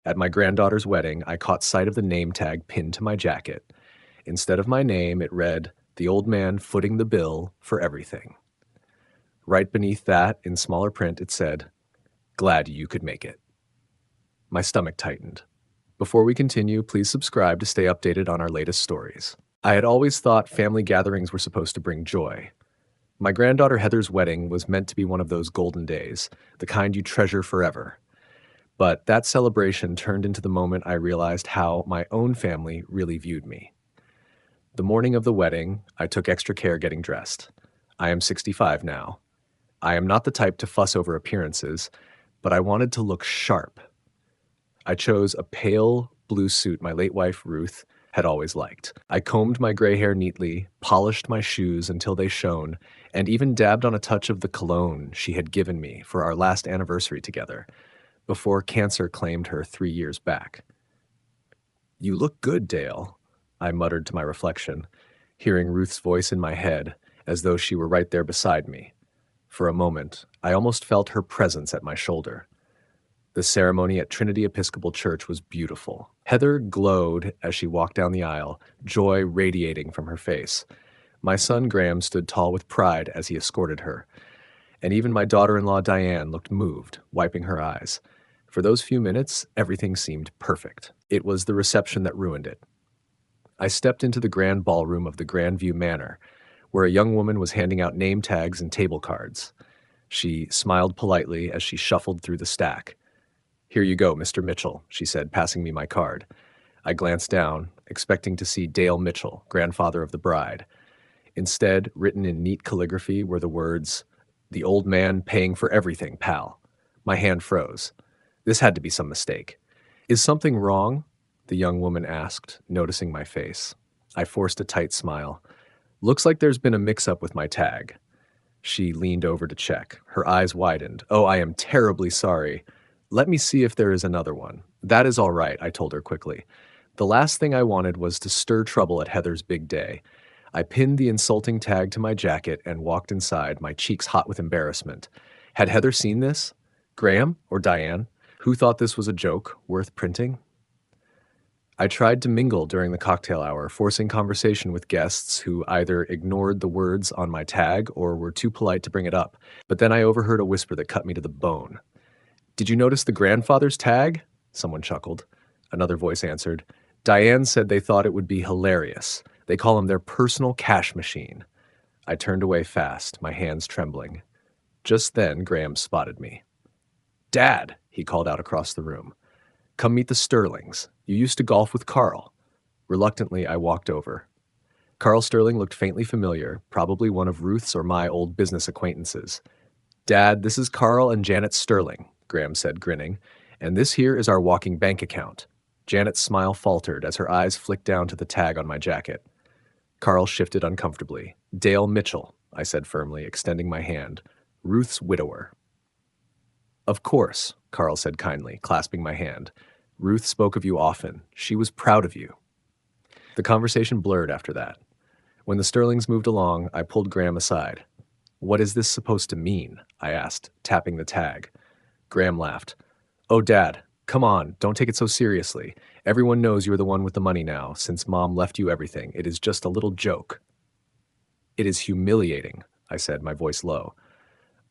At my granddaughter's wedding, I caught sight of the name tag pinned to my jacket. Instead of my name, it read, "The old man footing the bill for everything." Right beneath that, in smaller print, it said, "Glad you could make it." My stomach tightened. Before we continue, please subscribe to stay updated on our latest stories. I had always thought family gatherings were supposed to bring joy. My granddaughter Heather's wedding was meant to be one of those golden days, the kind you treasure forever. But that celebration turned into the moment I realized how my own family really viewed me. The morning of the wedding, I took extra care getting dressed. I am 65 now. I am not the type to fuss over appearances, but I wanted to look sharp. I chose a pale blue suit my late wife, Ruth, had always liked. I combed my gray hair neatly, polished my shoes until they shone, and even dabbed on a touch of the cologne she had given me for our last anniversary together, before cancer claimed her 3 years back. "You look good, Dale," I muttered to my reflection, hearing Ruth's voice in my head as though she were right there beside me. For a moment, I almost felt her presence at my shoulder. The ceremony at Trinity Episcopal Church was beautiful. Heather glowed as she walked down the aisle, joy radiating from her face. My son Graham stood tall with pride as he escorted her. And even my daughter-in-law Diane looked moved, wiping her eyes. For those few minutes, everything seemed perfect. It was the reception that ruined it. I stepped into the grand ballroom of the Grandview Manor, where a young woman was handing out name tags and table cards. She smiled politely as she shuffled through the stack. "Here you go, Mr. Mitchell," she said, passing me my card. I glanced down, expecting to see Dale Mitchell, grandfather of the bride. Instead, written in neat calligraphy were the words, "The old man paying for everything, pal." My hand froze. This had to be some mistake. "Is something wrong?" the young woman asked, noticing my face. I forced a tight smile. "Looks like there's been a mix-up with my tag." She leaned over to check. Her eyes widened. "Oh, I am terribly sorry. Let me see if there is another one." "That is all right," I told her quickly. The last thing I wanted was to stir trouble at Heather's big day. I pinned the insulting tag to my jacket and walked inside, my cheeks hot with embarrassment. Had Heather seen this? Graham or Diane? Who thought this was a joke worth printing? I tried to mingle during the cocktail hour, forcing conversation with guests who either ignored the words on my tag or were too polite to bring it up. But then I overheard a whisper that cut me to the bone. "Did you notice the grandfather's tag?" Someone chuckled. Another voice answered. "Diane said they thought it would be hilarious. They call him their personal cash machine." I turned away fast, my hands trembling. Just then, Graham spotted me. "Dad," he called out across the room. "Come meet the Sterlings. You used to golf with Carl." Reluctantly, I walked over. Carl Sterling looked faintly familiar, probably one of Ruth's or my old business acquaintances. "Dad, this is Carl and Janet Sterling," Graham said, grinning. "And this here is our walking bank account." Janet's smile faltered as her eyes flicked down to the tag on my jacket. Carl shifted uncomfortably. "Dale Mitchell," I said firmly, extending my hand. "Ruth's widower." "Of course," Carl said kindly, clasping my hand. "Ruth spoke of you often. She was proud of you." The conversation blurred after that. When the Sterlings moved along, I pulled Graham aside. "What is this supposed to mean?" I asked, tapping the tag. Graham laughed. "Oh, Dad, come on, don't take it so seriously. Everyone knows you're the one with the money now, since Mom left you everything. It is just a little joke." "It is humiliating," I said, my voice low.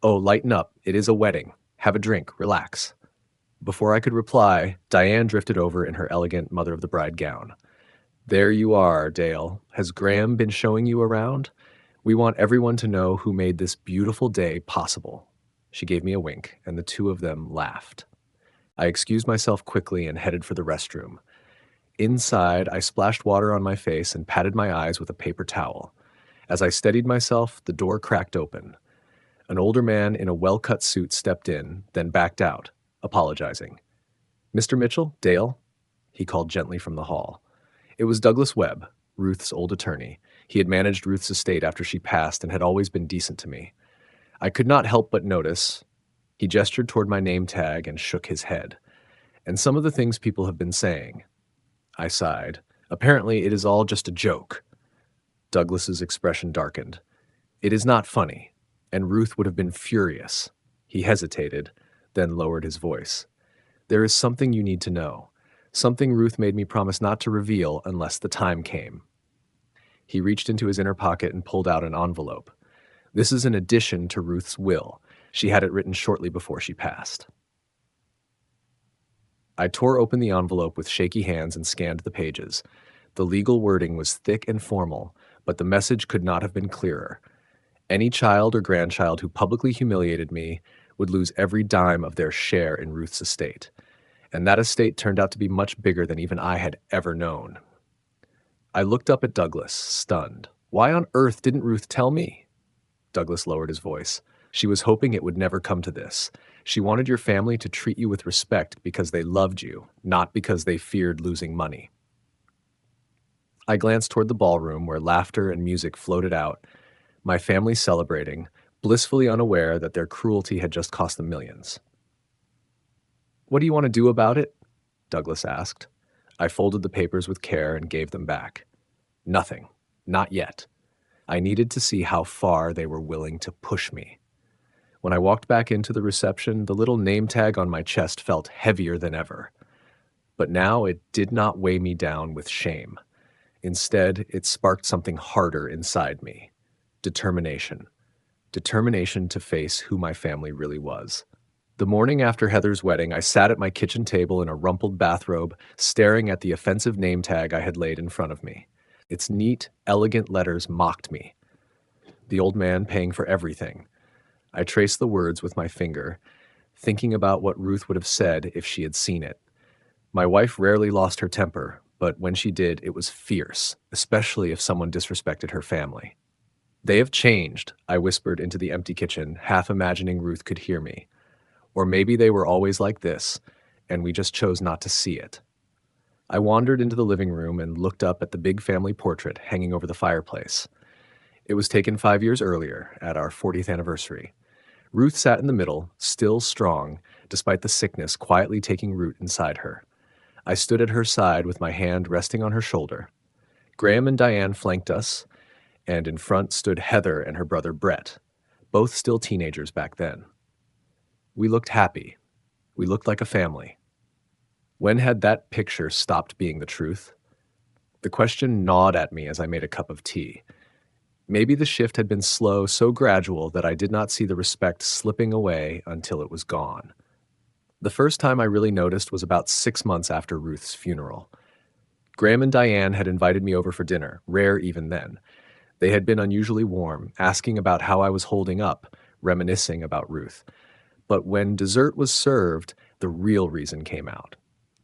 "Oh, lighten up. It is a wedding. Have a drink. Relax." Before I could reply, Diane drifted over in her elegant mother-of-the-bride gown. "There you are, Dale. Has Graham been showing you around? We want everyone to know who made this beautiful day possible." She gave me a wink, and the two of them laughed. I excused myself quickly and headed for the restroom. Inside, I splashed water on my face and patted my eyes with a paper towel. As I steadied myself, the door cracked open. An older man in a well-cut suit stepped in, then backed out, apologizing. "Mr. Mitchell, Dale?" he called gently from the hall. It was Douglas Webb, Ruth's old attorney. He had managed Ruth's estate after she passed and had always been decent to me. I could not help but notice. He gestured toward my name tag and shook his head. "And some of the things people have been saying." I sighed. "Apparently it is all just a joke." Douglas's expression darkened. "It is not funny, and Ruth would have been furious." He hesitated, then lowered his voice. There is something you need to know. Something Ruth made me promise not to reveal unless the time came. He reached into his inner pocket and pulled out an envelope. This is an addition to Ruth's will. She had it written shortly before she passed. I tore open the envelope with shaky hands and scanned the pages. The legal wording was thick and formal, but the message could not have been clearer. Any child or grandchild who publicly humiliated me would lose every dime of their share in Ruth's estate. And that estate turned out to be much bigger than even I had ever known. I looked up at Douglas, stunned. Why on earth didn't Ruth tell me? Douglas lowered his voice. She was hoping it would never come to this. She wanted your family to treat you with respect because they loved you, not because they feared losing money. I glanced toward the ballroom where laughter and music floated out, my family celebrating, blissfully unaware that their cruelty had just cost them millions. What do you want to do about it? Douglas asked. I folded the papers with care and gave them back. Nothing. Not yet. I needed to see how far they were willing to push me. When I walked back into the reception, the little name tag on my chest felt heavier than ever. But now it did not weigh me down with shame. Instead, it sparked something harder inside me. Determination. Determination to face who my family really was. The morning after Heather's wedding, I sat at my kitchen table in a rumpled bathrobe, staring at the offensive name tag I had laid in front of me. Its neat, elegant letters mocked me. The old man paying for everything. I traced the words with my finger, thinking about what Ruth would have said if she had seen it. My wife rarely lost her temper, but when she did, it was fierce, especially if someone disrespected her family. They have changed, I whispered into the empty kitchen, half imagining Ruth could hear me. Or maybe they were always like this, and we just chose not to see it. I wandered into the living room and looked up at the big family portrait hanging over the fireplace. It was taken 5 years earlier, at our 40th anniversary. Ruth sat in the middle, still strong, despite the sickness quietly taking root inside her. I stood at her side with my hand resting on her shoulder. Graham and Diane flanked us, and in front stood Heather and her brother Brett, both still teenagers back then. We looked happy. We looked like a family. When had that picture stopped being the truth? The question gnawed at me as I made a cup of tea. Maybe the shift had been slow, so gradual that I did not see the respect slipping away until it was gone. The first time I really noticed was about 6 months after Ruth's funeral. Graham and Diane had invited me over for dinner, rare even then. They had been unusually warm, asking about how I was holding up, reminiscing about Ruth. But when dessert was served, the real reason came out.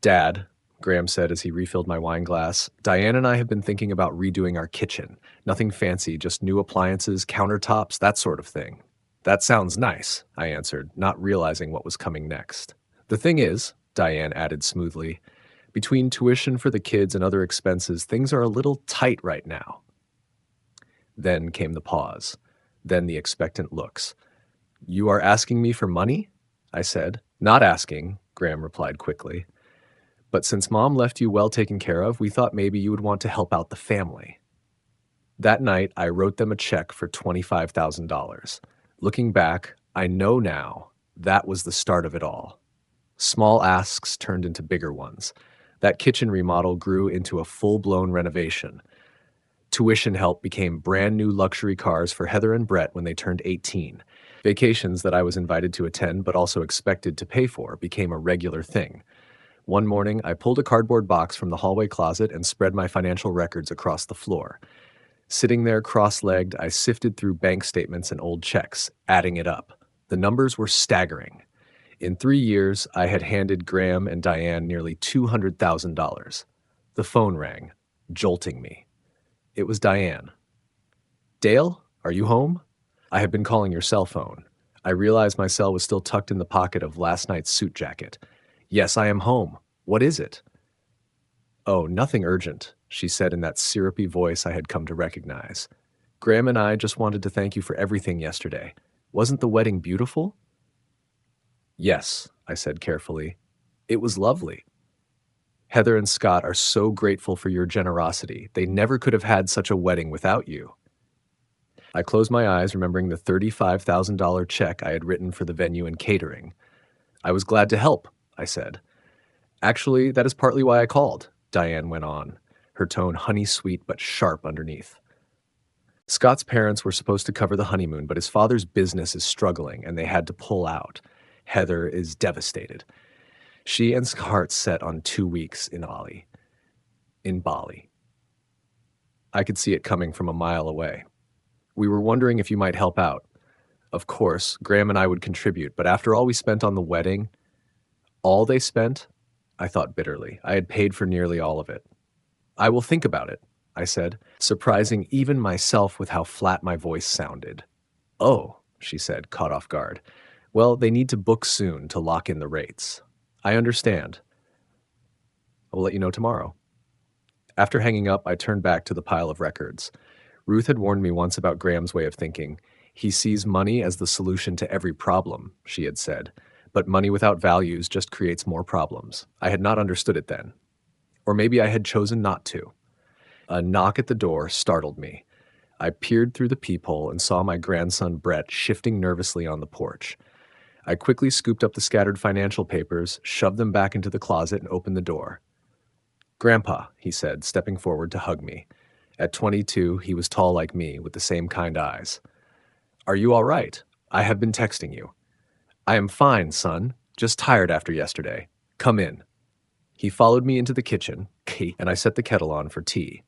Dad, Graham said as he refilled my wine glass, Diane and I have been thinking about redoing our kitchen. Nothing fancy, just new appliances, countertops, that sort of thing. That sounds nice, I answered, not realizing what was coming next. The thing is, Diane added smoothly, between tuition for the kids and other expenses, things are a little tight right now. Then came the pause. Then the expectant looks. You are asking me for money? I said. Not asking, Graham replied quickly. But since Mom left you well taken care of, we thought maybe you would want to help out the family. That night, I wrote them a check for $25,000. Looking back, I know now that was the start of it all. Small asks turned into bigger ones. That kitchen remodel grew into a full-blown renovation. Tuition help became brand new luxury cars for Heather and Brett when they turned 18. Vacations that I was invited to attend but also expected to pay for became a regular thing. One morning, I pulled a cardboard box from the hallway closet and spread my financial records across the floor. Sitting there cross-legged, I sifted through bank statements and old checks, adding it up. The numbers were staggering. In 3 years, I had handed Graham and Diane nearly $200,000. The phone rang, jolting me. It was Diane. Dale, are you home? I have been calling your cell phone. I realized my cell was still tucked in the pocket of last night's suit jacket. Yes, I am home. What is it? Oh, nothing urgent, she said in that syrupy voice I had come to recognize. Graham and I just wanted to thank you for everything yesterday. Wasn't the wedding beautiful? Yes, I said carefully. It was lovely. Heather and Scott are so grateful for your generosity. They never could have had such a wedding without you. I closed my eyes, remembering the $35,000 check I had written for the venue and catering. I was glad to help, I said. Actually, that is partly why I called, Diane went on, her tone honey-sweet but sharp underneath. Scott's parents were supposed to cover the honeymoon, but his father's business is struggling and they had to pull out. Heather is devastated. She and Scott set on 2 weeks in Bali. In Bali. I could see it coming from a mile away. We were wondering if you might help out. Of course, Graham and I would contribute, but after all we spent on the wedding, all they spent? I thought bitterly. I had paid for nearly all of it. I will think about it, I said, surprising even myself with how flat my voice sounded. Oh, she said, caught off guard. Well, they need to book soon to lock in the rates. I understand. I will let you know tomorrow. After hanging up, I turned back to the pile of records. Ruth had warned me once about Graham's way of thinking. He sees money as the solution to every problem, she had said. But money without values just creates more problems. I had not understood it then. Or maybe I had chosen not to. A knock at the door startled me. I peered through the peephole and saw my grandson Brett shifting nervously on the porch. I quickly scooped up the scattered financial papers, shoved them back into the closet, and opened the door. Grandpa, he said, stepping forward to hug me. At 22, he was tall like me, with the same kind eyes. Are you all right? I have been texting you. I am fine, son. Just tired after yesterday. Come in. He followed me into the kitchen, and I set the kettle on for tea.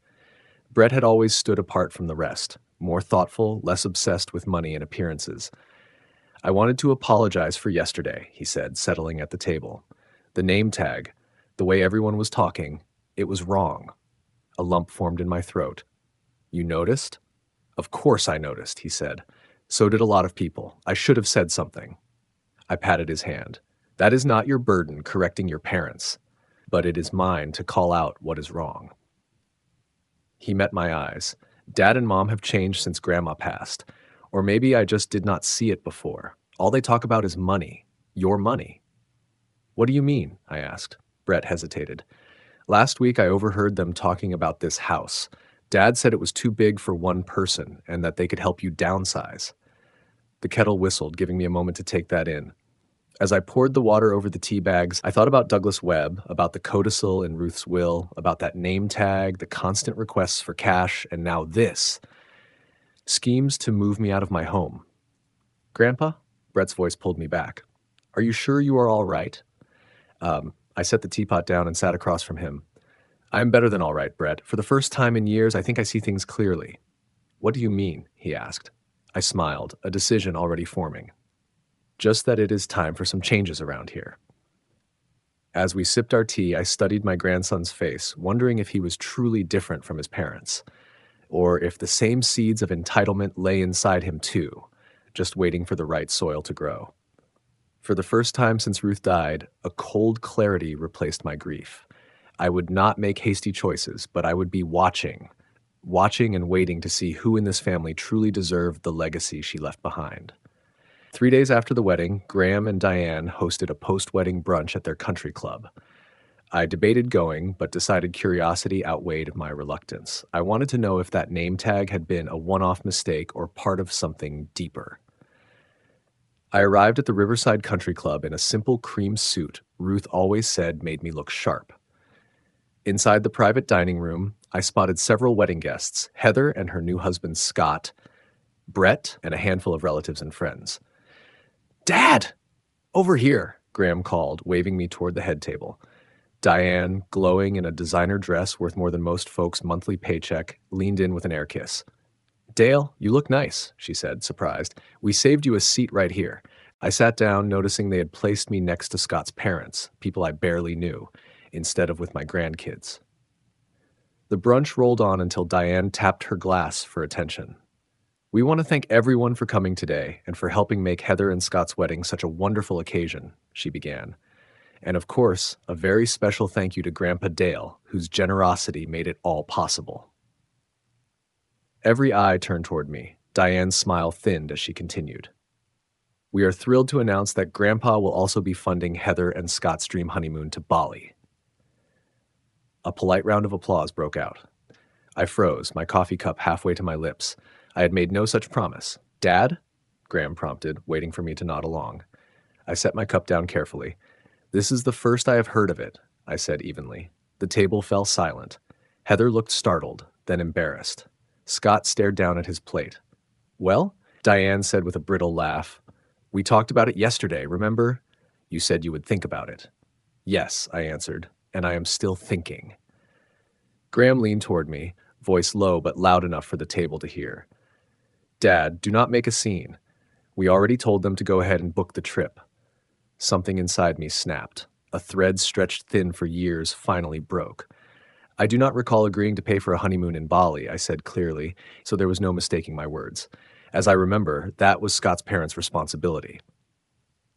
Brett had always stood apart from the rest, more thoughtful, less obsessed with money and appearances. I wanted to apologize for yesterday, he said, settling at the table. The name tag, the way everyone was talking, it was wrong. A lump formed in my throat. You noticed? Of course I noticed, he said. So did a lot of people. I should have said something. I patted his hand. That is not your burden, correcting your parents, but it is mine to call out what is wrong. He met my eyes. Dad and Mom have changed since Grandma passed. Or maybe I just did not see it before. All they talk about is money. Your money. What do you mean? I asked. Brett hesitated. Last week I overheard them talking about this house. Dad said it was too big for one person and that they could help you downsize. The kettle whistled, giving me a moment to take that in. As I poured the water over the tea bags, I thought about Douglas Webb, about the codicil in Ruth's will, about that name tag, the constant requests for cash, and now this. Schemes to move me out of my home. Grandpa? Brett's voice pulled me back. Are you sure you are all right? I set the teapot down and sat across from him. I am better than all right, Brett. For the first time in years, I think I see things clearly. What do you mean? He asked. I smiled, a decision already forming. Just that it is time for some changes around here. As we sipped our tea, I studied my grandson's face, wondering if he was truly different from his parents, or if the same seeds of entitlement lay inside him too, just waiting for the right soil to grow. For the first time since Ruth died, a cold clarity replaced my grief. I would not make hasty choices, but I would be watching and waiting to see who in this family truly deserved the legacy she left behind. 3 days after the wedding, Graham and Diane hosted a post-wedding brunch at their country club. I debated going, but decided curiosity outweighed my reluctance. I wanted to know if that name tag had been a one-off mistake or part of something deeper. I arrived at the Riverside Country Club in a simple cream suit Ruth always said made me look sharp. Inside the private dining room, I spotted several wedding guests, Heather and her new husband Scott, Brett, and a handful of relatives and friends. Dad! Over here, Graham called, waving me toward the head table. Diane, glowing in a designer dress worth more than most folks' monthly paycheck, leaned in with an air kiss. Dale, you look nice, she said, surprised. We saved you a seat right here. I sat down, noticing they had placed me next to Scott's parents, people I barely knew, instead of with my grandkids. The brunch rolled on until Diane tapped her glass for attention. We want to thank everyone for coming today and for helping make Heather and Scott's wedding such a wonderful occasion, she began. And of course, a very special thank you to Grandpa Dale, whose generosity made it all possible. Every eye turned toward me. Diane's smile thinned as she continued. We are thrilled to announce that Grandpa will also be funding Heather and Scott's dream honeymoon to Bali. A polite round of applause broke out. I froze, my coffee cup halfway to my lips. I had made no such promise. Dad? Graham prompted, waiting for me to nod along. I set my cup down carefully. This is the first I have heard of it. I said evenly. The table fell silent. Heather looked startled, then embarrassed. Scott stared down at his plate. Well, Diane said with a brittle laugh, we talked about it yesterday, remember? You said you would think about it. Yes, I answered, and I am still thinking. Graham leaned toward me, voice low but loud enough for the table to hear. Dad, do not make a scene. We already told them to go ahead and book the trip. Something inside me snapped. A thread stretched thin for years finally broke. I do not recall agreeing to pay for a honeymoon in Bali, I said clearly, so there was no mistaking my words. As I remember, that was Scott's parents' responsibility.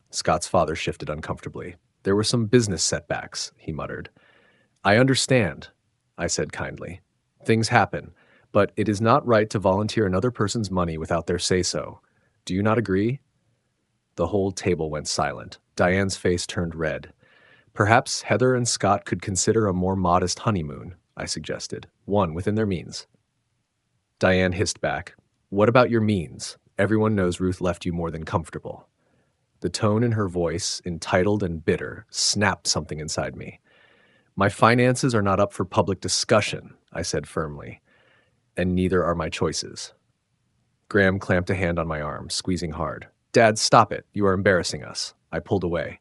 Scott's father shifted uncomfortably. There were some business setbacks, he muttered. I understand, I said kindly. Things happen, but it is not right to volunteer another person's money without their say-so. Do you not agree? The whole table went silent. Diane's face turned red. Perhaps Heather and Scott could consider a more modest honeymoon, I suggested, one within their means. Diane hissed back, What about your means? Everyone knows Ruth left you more than comfortable. The tone in her voice, entitled and bitter, snapped something inside me. My finances are not up for public discussion, I said firmly, and neither are my choices. Graham clamped a hand on my arm, squeezing hard. Dad, stop it. You are embarrassing us. I pulled away.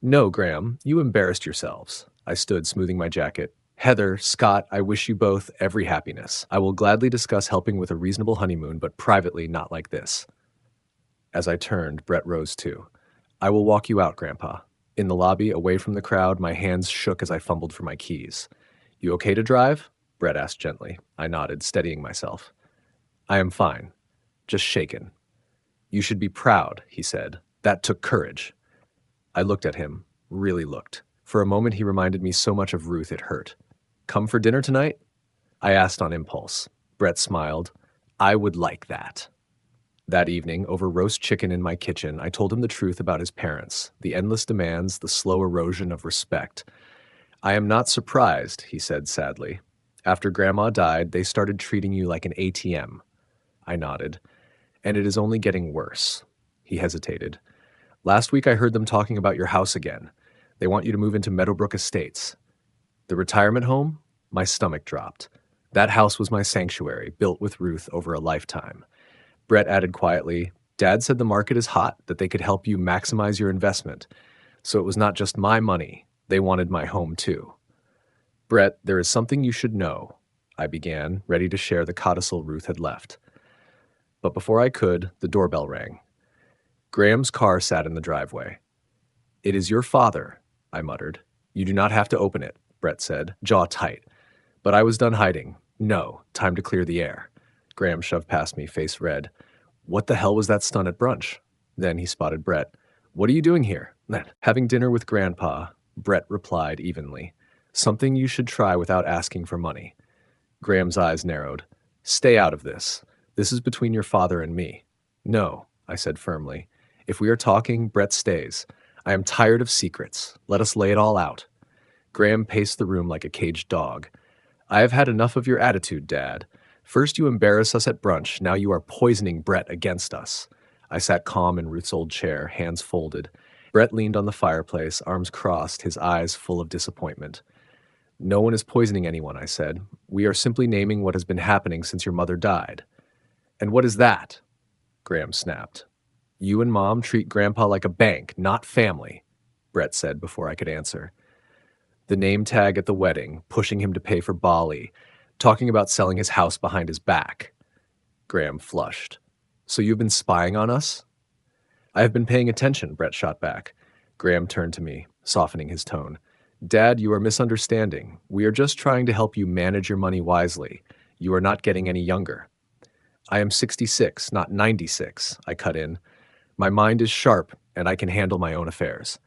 No, Graham, you embarrassed yourselves. I stood, smoothing my jacket. Heather, Scott, I wish you both every happiness. I will gladly discuss helping with a reasonable honeymoon, but privately, not like this. As I turned, Brett rose too. I will walk you out, Grandpa. In the lobby, away from the crowd, my hands shook as I fumbled for my keys. You okay to drive? Brett asked gently. I nodded, steadying myself. I am fine. Just shaken. You should be proud, he said. That took courage. I looked at him, really looked. For a moment he reminded me so much of Ruth it hurt. Come for dinner tonight? I asked on impulse. Brett smiled. I would like that. That evening, over roast chicken in my kitchen, I told him the truth about his parents, the endless demands, the slow erosion of respect. I am not surprised, he said sadly. After Grandma died, they started treating you like an ATM. I nodded. And it is only getting worse. He hesitated. Last week I heard them talking about your house again. They want you to move into Meadowbrook Estates. The retirement home? My stomach dropped. That house was my sanctuary, built with Ruth over a lifetime. Brett added quietly, Dad said the market is hot, that they could help you maximize your investment. So it was not just my money. They wanted my home too. Brett, there is something you should know, I began, ready to share the codicil Ruth had left. But before I could, the doorbell rang. Graham's car sat in the driveway. It is your father, I muttered. You do not have to open it, Brett said, jaw tight. But I was done hiding. No, time to clear the air. Graham shoved past me, face red. What the hell was that stunt at brunch? Then he spotted Brett. What are you doing here? Having dinner with Grandpa, Brett replied evenly. Something you should try without asking for money. Graham's eyes narrowed. Stay out of this. This is between your father and me. No, I said firmly. If we are talking, Brett stays. I am tired of secrets. Let us lay it all out. Graham paced the room like a caged dog. I have had enough of your attitude, Dad. First you embarrass us at brunch, now you are poisoning Brett against us. I sat calm in Ruth's old chair, hands folded. Brett leaned on the fireplace, arms crossed, his eyes full of disappointment. No one is poisoning anyone, I said. We are simply naming what has been happening since your mother died. And what is that? Graham snapped. You and Mom treat Grandpa like a bank, not family, Brett said before I could answer. The name tag at the wedding, pushing him to pay for Bali, talking about selling his house behind his back. Graham flushed. So you've been spying on us? I have been paying attention, Brett shot back. Graham turned to me, softening his tone. Dad, you are misunderstanding. We are just trying to help you manage your money wisely. You are not getting any younger. I am 66, not 96, I cut in. My mind is sharp, and I can handle my own affairs.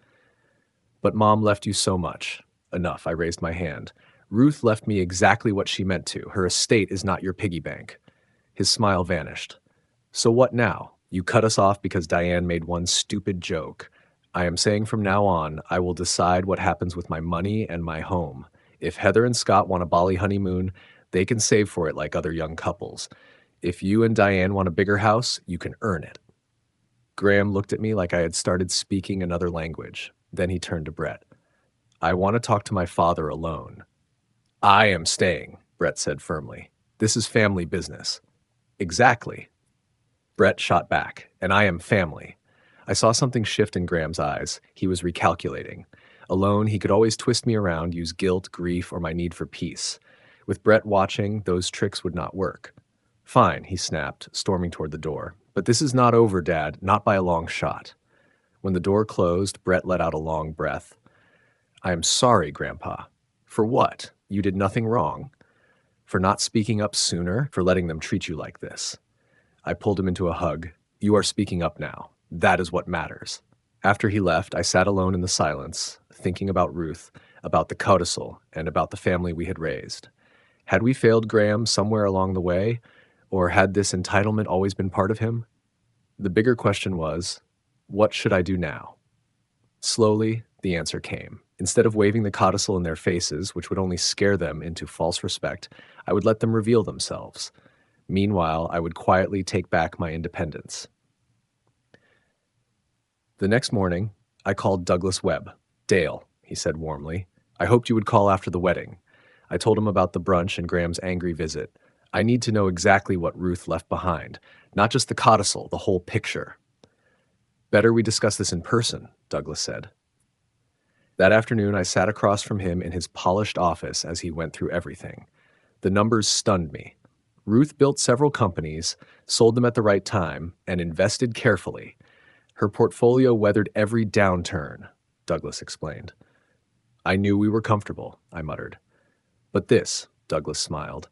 But Mom left you so much. Enough, I raised my hand. Ruth left me exactly what she meant to. Her estate is not your piggy bank. His smile vanished. So what now? You cut us off because Diane made one stupid joke. I am saying from now on, I will decide what happens with my money and my home. If Heather and Scott want a Bali honeymoon, they can save for it like other young couples. If you and Diane want a bigger house, you can earn it. Graham looked at me like I had started speaking another language. Then he turned to Brett. I want to talk to my father alone. I am staying, Brett said firmly. This is family business. Exactly. Brett shot back, and I am family. I saw something shift in Graham's eyes. He was recalculating. Alone, he could always twist me around, use guilt, grief, or my need for peace. With Brett watching, those tricks would not work. Fine, he snapped, storming toward the door. But this is not over, Dad, not by a long shot. When the door closed, Brett let out a long breath. I am sorry, Grandpa. For what? You did nothing wrong. For not speaking up sooner, for letting them treat you like this. I pulled him into a hug. You are speaking up now. That is what matters. After he left, I sat alone in the silence, thinking about Ruth, about the codicil, and about the family we had raised. Had we failed Graham somewhere along the way, or had this entitlement always been part of him? The bigger question was, what should I do now? Slowly, the answer came. Instead of waving the codicil in their faces, which would only scare them into false respect, I would let them reveal themselves. Meanwhile, I would quietly take back my independence. The next morning, I called Douglas Webb. Dale, he said warmly. I hoped you would call after the wedding. I told him about the brunch and Graham's angry visit. I need to know exactly what Ruth left behind, not just the codicil, the whole picture. Better we discuss this in person, Douglas said. That afternoon, I sat across from him in his polished office as he went through everything. The numbers stunned me. Ruth built several companies, sold them at the right time, and invested carefully. Her portfolio weathered every downturn, Douglas explained. I knew we were comfortable, I muttered. But this, Douglas smiled.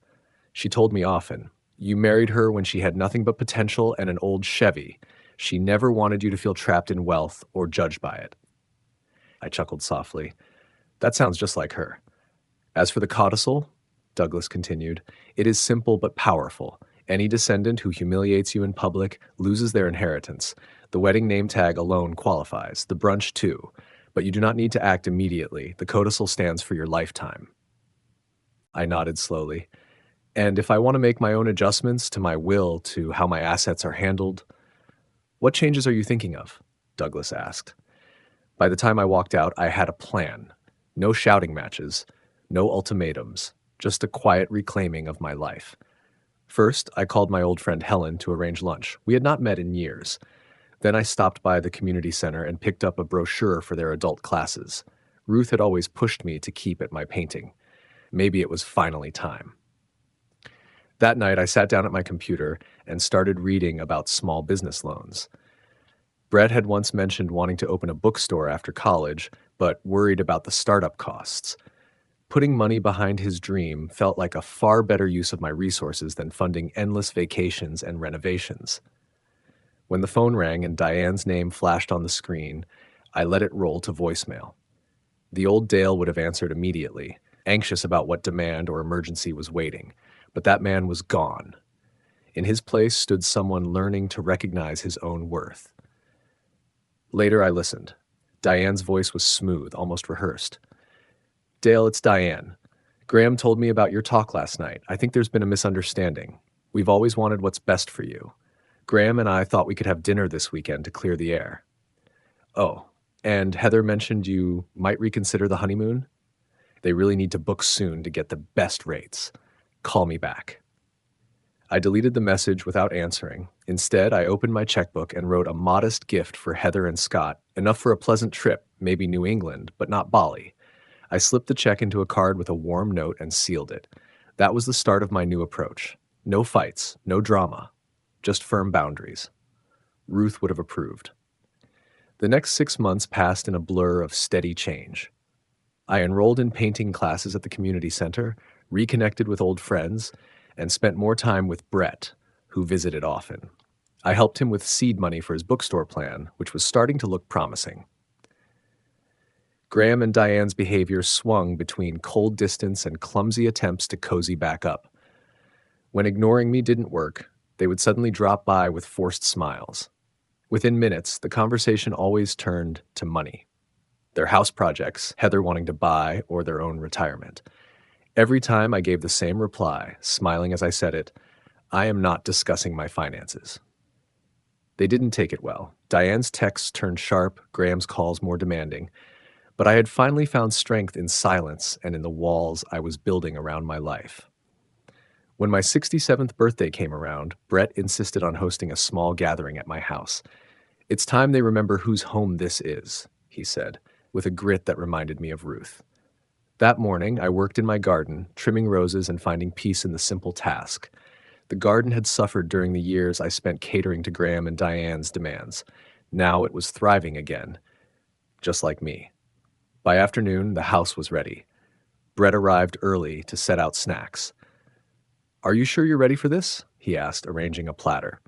She told me often, you married her when she had nothing but potential and an old Chevy. She never wanted you to feel trapped in wealth or judged by it. I chuckled softly. That sounds just like her. As for the codicil, Douglas continued, it is simple but powerful. Any descendant who humiliates you in public loses their inheritance. The wedding name tag alone qualifies, the brunch too. But you do not need to act immediately. The codicil stands for your lifetime. I nodded slowly. And if I want to make my own adjustments to my will, to how my assets are handled, what changes are you thinking of? Douglas asked. By the time I walked out, I had a plan. No shouting matches, no ultimatums, just a quiet reclaiming of my life. First, I called my old friend Helen to arrange lunch. We had not met in years. Then I stopped by the community center and picked up a brochure for their adult classes. Ruth had always pushed me to keep at my painting. Maybe it was finally time. That night, I sat down at my computer and started reading about small business loans. Brett had once mentioned wanting to open a bookstore after college, but worried about the startup costs. Putting money behind his dream felt like a far better use of my resources than funding endless vacations and renovations. When the phone rang and Diane's name flashed on the screen, I let it roll to voicemail. The old Dale would have answered immediately, anxious about what demand or emergency was waiting, but that man was gone. In his place stood someone learning to recognize his own worth. Later, I listened. Diane's voice was smooth, almost rehearsed. Dale, it's Diane. Graham told me about your talk last night. I think there's been a misunderstanding. We've always wanted what's best for you. Graham and I thought we could have dinner this weekend to clear the air. Oh, and Heather mentioned you might reconsider the honeymoon? They really need to book soon to get the best rates. Call me back. I deleted the message without answering. Instead, I opened my checkbook and wrote a modest gift for Heather and Scott, enough for a pleasant trip, maybe New England, but not Bali. I slipped the check into a card with a warm note and sealed it. That was the start of my new approach. No fights, no drama, just firm boundaries. Ruth would have approved. The next 6 months passed in a blur of steady change. I enrolled in painting classes at the community center, reconnected with old friends, and spent more time with Brett, who visited often. I helped him with seed money for his bookstore plan, which was starting to look promising. Graham and Diane's behavior swung between cold distance and clumsy attempts to cozy back up. When ignoring me didn't work, they would suddenly drop by with forced smiles. Within minutes, the conversation always turned to money. Their house projects, Heather wanting to buy, or their own retirement. Every time I gave the same reply, smiling as I said it, I am not discussing my finances. They didn't take it well. Diane's texts turned sharp, Graham's calls more demanding. But I had finally found strength in silence and in the walls I was building around my life. When my 67th birthday came around, Brett insisted on hosting a small gathering at my house. "It's time they remember whose home this is," he said, with a grit that reminded me of Ruth. That morning, I worked in my garden, trimming roses and finding peace in the simple task. The garden had suffered during the years I spent catering to Graham and Diane's demands. Now it was thriving again, just like me. By afternoon, the house was ready. Brett arrived early to set out snacks. "Are you sure you're ready for this?" he asked, arranging a platter.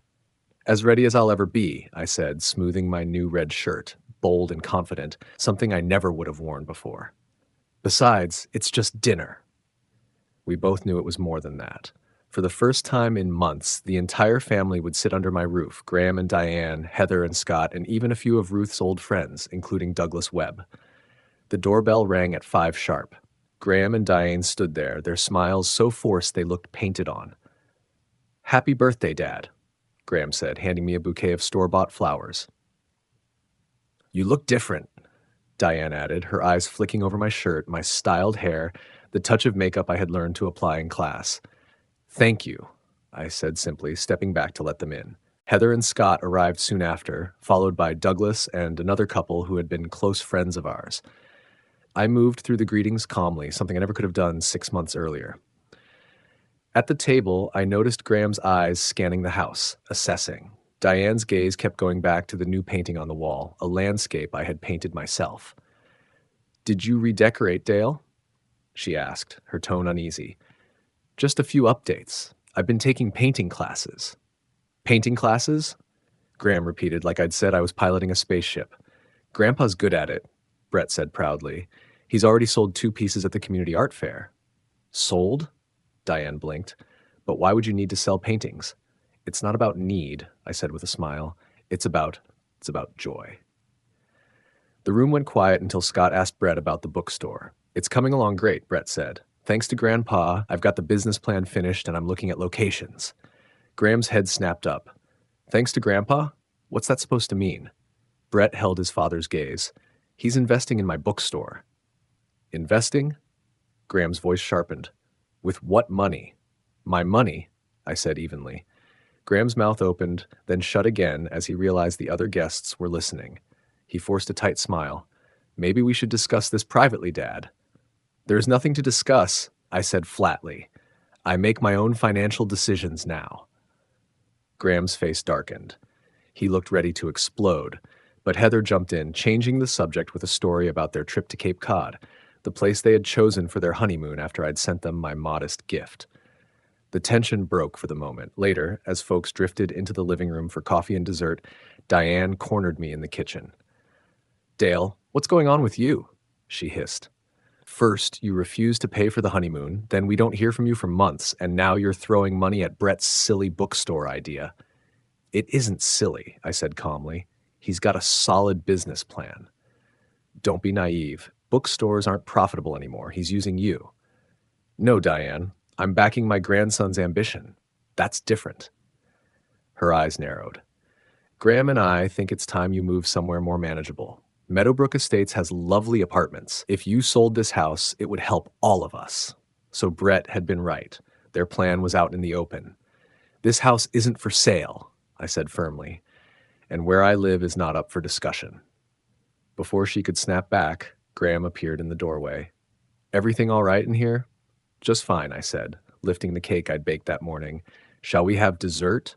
"As ready as I'll ever be," I said, smoothing my new red shirt, bold and confident, something I never would have worn before. "Besides, it's just dinner." We both knew it was more than that. For the first time in months, the entire family would sit under my roof, Graham and Diane, Heather and Scott, and even a few of Ruth's old friends, including Douglas Webb. The doorbell rang at 5 sharp. Graham and Diane stood there, their smiles so forced they looked painted on. "Happy birthday, Dad," Graham said, handing me a bouquet of store-bought flowers. "You look different," Diane added, her eyes flicking over my shirt, my styled hair, the touch of makeup I had learned to apply in class. "Thank you," I said simply, stepping back to let them in. Heather and Scott arrived soon after, followed by Douglas and another couple who had been close friends of ours. I moved through the greetings calmly, something I never could have done 6 months earlier. At the table, I noticed Graham's eyes scanning the house, assessing. Diane's gaze kept going back to the new painting on the wall, a landscape I had painted myself. "Did you redecorate, Dale?" she asked, her tone uneasy. "Just a few updates. I've been taking painting classes." "Painting classes?" Graham repeated, like I'd said I was piloting a spaceship. "Grandpa's good at it," Brett said proudly. "He's already sold 2 pieces at the community art fair." "Sold?" Diane blinked. "But why would you need to sell paintings?" "It's not about need," I said with a smile. It's about joy." The room went quiet until Scott asked Brett about the bookstore. "It's coming along great," Brett said. "Thanks to Grandpa, I've got the business plan finished and I'm looking at locations." Graham's head snapped up. "Thanks to Grandpa? What's that supposed to mean?" Brett held his father's gaze. "He's investing in my bookstore." "Investing?" Graham's voice sharpened. "With what money?" "My money," I said evenly. Graham's mouth opened, then shut again as he realized the other guests were listening. He forced a tight smile. "Maybe we should discuss this privately, Dad." "There's nothing to discuss," I said flatly. "I make my own financial decisions now." Graham's face darkened. He looked ready to explode, but Heather jumped in, changing the subject with a story about their trip to Cape Cod, the place they had chosen for their honeymoon after I'd sent them my modest gift. The tension broke for the moment. Later, as folks drifted into the living room for coffee and dessert, Diane cornered me in the kitchen. "Dale, what's going on with you?" she hissed. "First, you refuse to pay for the honeymoon, then we don't hear from you for months, and now you're throwing money at Brett's silly bookstore idea." "It isn't silly," I said calmly. "He's got a solid business plan." "Don't be naive. Bookstores aren't profitable anymore. He's using you." "No, Diane. I'm backing my grandson's ambition. That's different." Her eyes narrowed. "Graham and I think it's time you move somewhere more manageable. Meadowbrook Estates has lovely apartments. If you sold this house, it would help all of us." So Brett had been right. Their plan was out in the open. "This house isn't for sale," I said firmly, "and where I live is not up for discussion." Before she could snap back, Graham appeared in the doorway. "Everything all right in here?" "Just fine," I said, lifting the cake I'd baked that morning. "Shall we have dessert?"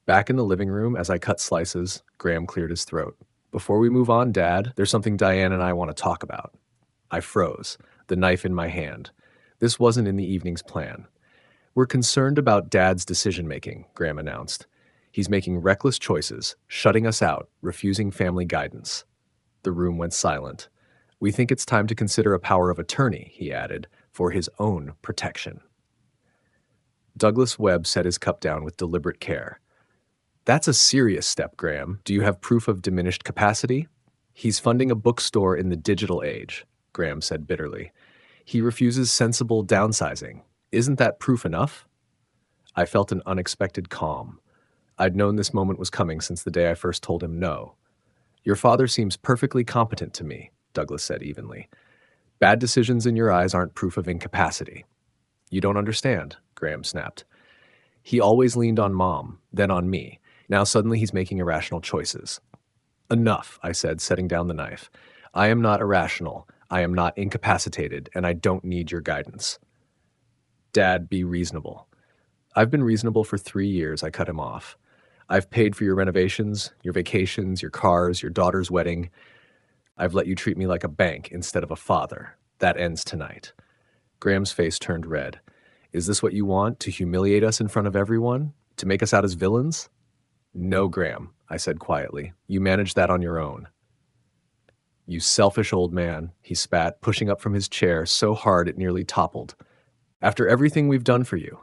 Back in the living room, as I cut slices, Graham cleared his throat. "Before we move on, Dad, there's something Diane and I want to talk about." I froze, the knife in my hand. This wasn't in the evening's plan. "We're concerned about Dad's decision-making," Graham announced. "He's making reckless choices, shutting us out, refusing family guidance." The room went silent. "We think it's time to consider a power of attorney," he added, "for his own protection." Douglas Webb set his cup down with deliberate care. "That's a serious step, Graham. Do you have proof of diminished capacity?" "He's funding a bookstore in the digital age," Graham said bitterly. "He refuses sensible downsizing. Isn't that proof enough?" I felt an unexpected calm. I'd known this moment was coming since the day I first told him no. "Your father seems perfectly competent to me," Douglas said evenly. Bad decisions in your eyes aren't proof of incapacity. You don't understand, Graham snapped. He always leaned on Mom, then on me. Now suddenly he's making irrational choices. Enough, I said, setting down the knife. I am not irrational. I am not incapacitated, and I don't need your guidance. Dad, be reasonable. I've been reasonable for 3 years, I cut him off. I've paid for your renovations, your vacations, your cars, your daughter's wedding. I've let you treat me like a bank instead of a father. That ends tonight. Graham's face turned red. Is this what you want, to humiliate us in front of everyone? To make us out as villains? No, Graham, I said quietly. You manage that on your own. You selfish old man, he spat, pushing up from his chair so hard it nearly toppled. After everything we've done for you.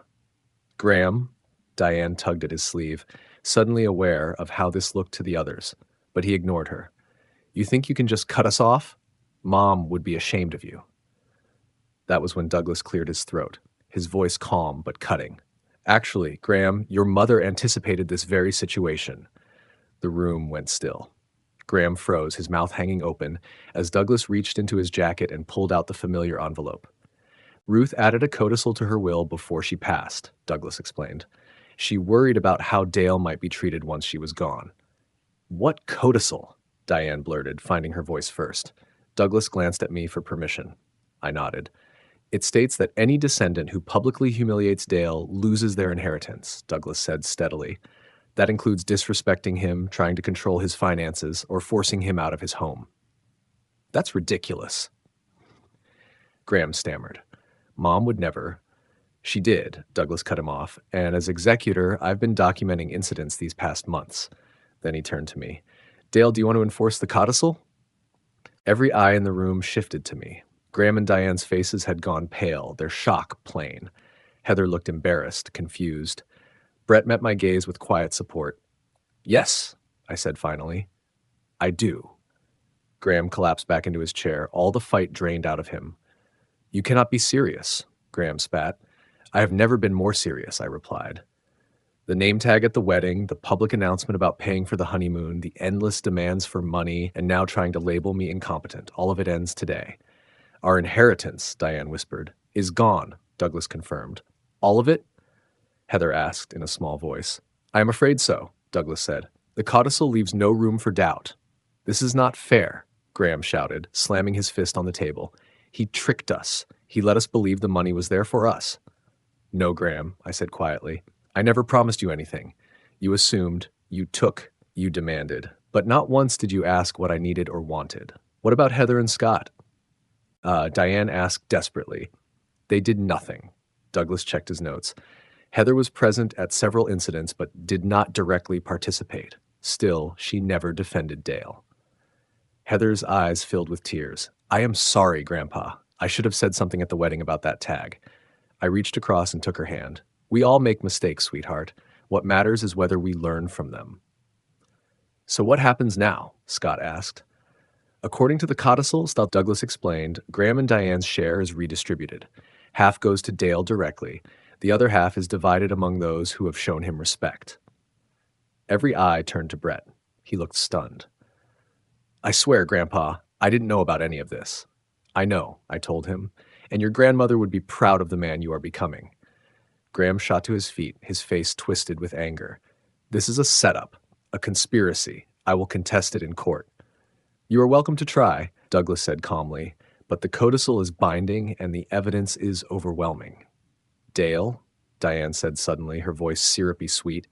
Graham, Diane tugged at his sleeve, suddenly aware of how this looked to the others, but he ignored her. You think you can just cut us off? Mom would be ashamed of you. That was when Douglas cleared his throat, his voice calm but cutting. Actually, Graham, your mother anticipated this very situation. The room went still. Graham froze, his mouth hanging open, as Douglas reached into his jacket and pulled out the familiar envelope. Ruth added a codicil to her will before she passed, Douglas explained. She worried about how Dale might be treated once she was gone. What codicil? Diane blurted, finding her voice first. Douglas glanced at me for permission. I nodded. It states that any descendant who publicly humiliates Dale loses their inheritance, Douglas said steadily. That includes disrespecting him, trying to control his finances, or forcing him out of his home. That's ridiculous. Graham stammered. Mom would never. She did, Douglas cut him off, and as executor, I've been documenting incidents these past months. Then he turned to me. Dale, do you want to enforce the codicil? Every eye in the room shifted to me. Graham and Diane's faces had gone pale, their shock plain. Heather looked embarrassed, confused. Brett met my gaze with quiet support. Yes, I said finally. I do. Graham collapsed back into his chair, all the fight drained out of him. You cannot be serious, Graham spat. I have never been more serious, I replied. The name tag at the wedding, the public announcement about paying for the honeymoon, the endless demands for money, and now trying to label me incompetent, all of it ends today. Our inheritance, Diane whispered, is gone, Douglas confirmed. All of it? Heather asked in a small voice. I am afraid so, Douglas said. The codicil leaves no room for doubt. This is not fair, Graham shouted, slamming his fist on the table. He tricked us. He let us believe the money was there for us. No, Graham, I said quietly. I never promised you anything. You assumed, you took, you demanded. But not once did you ask what I needed or wanted. What about Heather and Scott? Diane asked desperately. They did nothing. Douglas checked his notes. Heather was present at several incidents but did not directly participate. Still, she never defended Dale. Heather's eyes filled with tears. I am sorry, Grandpa. I should have said something at the wedding about that tag. I reached across and took her hand. We all make mistakes, sweetheart. What matters is whether we learn from them. So what happens now? Scott asked. According to the codicils that Douglas explained, Graham and Diane's share is redistributed. Half goes to Dale directly. The other half is divided among those who have shown him respect. Every eye turned to Brett. He looked stunned. I swear, Grandpa, I didn't know about any of this. I know, I told him, and your grandmother would be proud of the man you are becoming. Graham shot to his feet, his face twisted with anger. This is a setup, a conspiracy. I will contest it in court. You are welcome to try, Douglas said calmly, but the codicil is binding and the evidence is overwhelming. Dale, Diane said suddenly, her voice syrupy sweet,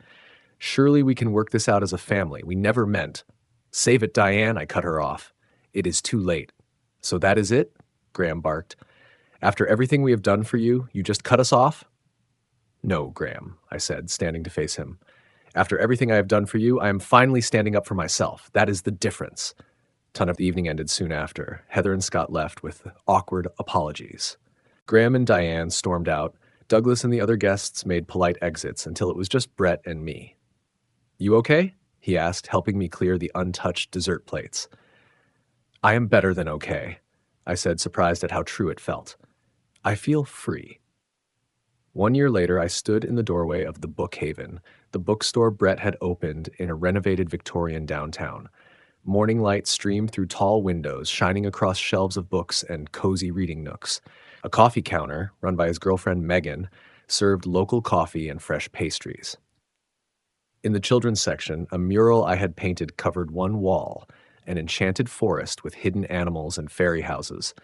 surely we can work this out as a family. We never meant. Save it, Diane, I cut her off. It is too late. So that is it? Graham barked. After everything we have done for you, you just cut us off? No, Graham, I said, standing to face him. After everything I have done for you, I am finally standing up for myself. That is the difference. Ton of the evening ended soon after. Heather and Scott left with awkward apologies. Graham and Diane stormed out. Douglas and the other guests made polite exits until it was just Brett and me. You okay? He asked, helping me clear the untouched dessert plates. I am better than okay, I said, surprised at how true it felt. I feel free. 1 year later, I stood in the doorway of the Bookhaven, the bookstore Brett had opened in a renovated Victorian downtown. Morning light streamed through tall windows, shining across shelves of books and cozy reading nooks. A coffee counter, run by his girlfriend Megan, served local coffee and fresh pastries. In the children's section, a mural I had painted covered one wall, an enchanted forest with hidden animals and fairy houses.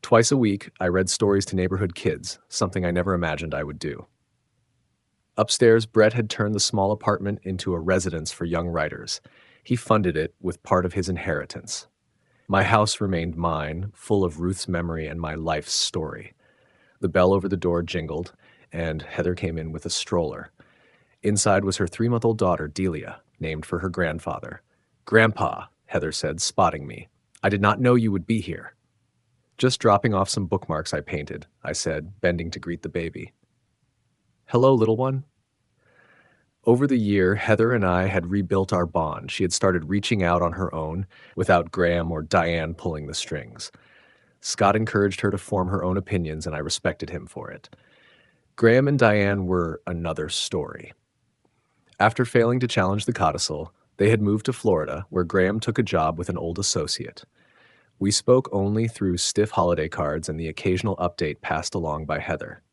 Twice a week, I read stories to neighborhood kids, something I never imagined I would do. Upstairs, Brett had turned the small apartment into a residence for young writers. He funded it with part of his inheritance. My house remained mine, full of Ruth's memory and my life's story. The bell over the door jingled, and Heather came in with a stroller. Inside was her 3-month-old daughter, Delia, named for her grandfather. "Grandpa," Heather said, spotting me. "I did not know you would be here." "Just dropping off some bookmarks I painted," I said, bending to greet the baby. "Hello, little one." Over the year, Heather and I had rebuilt our bond. She had started reaching out on her own, without Graham or Diane pulling the strings. Scott encouraged her to form her own opinions, and I respected him for it. Graham and Diane were another story. After failing to challenge the codicil, they had moved to Florida, where Graham took a job with an old associate. We spoke only through stiff holiday cards and the occasional update passed along by Heather.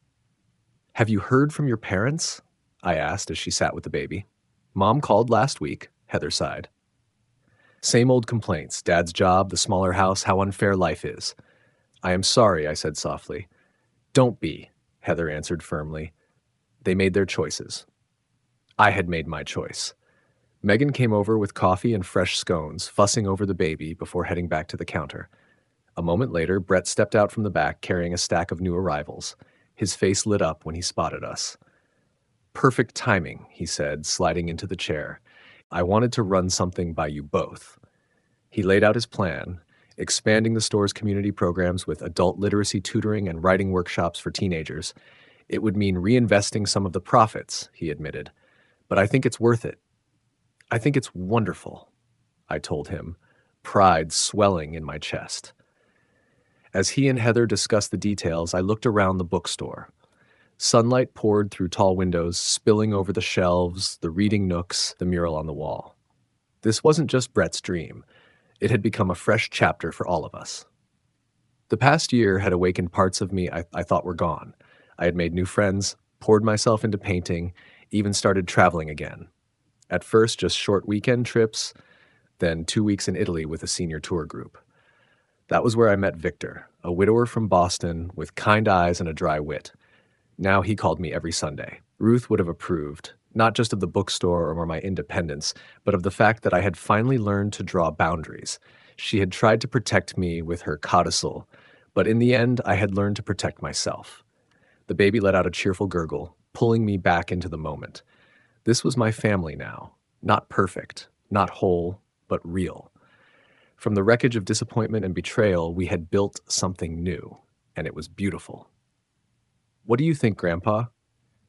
"Have you heard from your parents?" I asked as she sat with the baby. "Mom called last week," Heather sighed. "Same old complaints, Dad's job, the smaller house, how unfair life is." "I am sorry," I said softly. "Don't be," Heather answered firmly. "They made their choices. I had made my choice." Megan came over with coffee and fresh scones, fussing over the baby before heading back to the counter. A moment later, Brett stepped out from the back carrying a stack of new arrivals. His face lit up when he spotted us. "Perfect timing," he said, sliding into the chair. "I wanted to run something by you both." He laid out his plan, expanding the store's community programs with adult literacy tutoring and writing workshops for teenagers. It would mean reinvesting some of the profits, he admitted. "But I think it's worth it. I think it's wonderful," I told him, pride swelling in my chest. As he and Heather discussed the details, I looked around the bookstore. Sunlight poured through tall windows, spilling over the shelves, the reading nooks, the mural on the wall. This wasn't just Brett's dream. It had become a fresh chapter for all of us. The past year had awakened parts of me I thought were gone. I had made new friends, poured myself into painting, even started traveling again. At first, just short weekend trips, then 2 weeks in Italy with a senior tour group. That was where I met Victor, a widower from Boston with kind eyes and a dry wit. Now he called me every Sunday. Ruth would have approved, not just of the bookstore or my independence, but of the fact that I had finally learned to draw boundaries. She had tried to protect me with her codicil, but in the end, I had learned to protect myself. The baby let out a cheerful gurgle, pulling me back into the moment. This was my family now, not perfect, not whole, but real. From the wreckage of disappointment and betrayal, we had built something new, and it was beautiful. "What do you think, Grandpa?"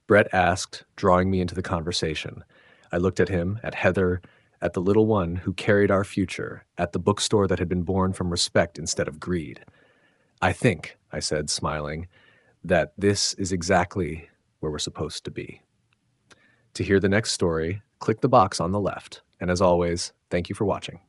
Brett asked, drawing me into the conversation. I looked at him, at Heather, at the little one who carried our future, at the bookstore that had been born from respect instead of greed. "I think," I said, smiling, "that this is exactly where we're supposed to be." To hear the next story, click the box on the left. And as always, thank you for watching.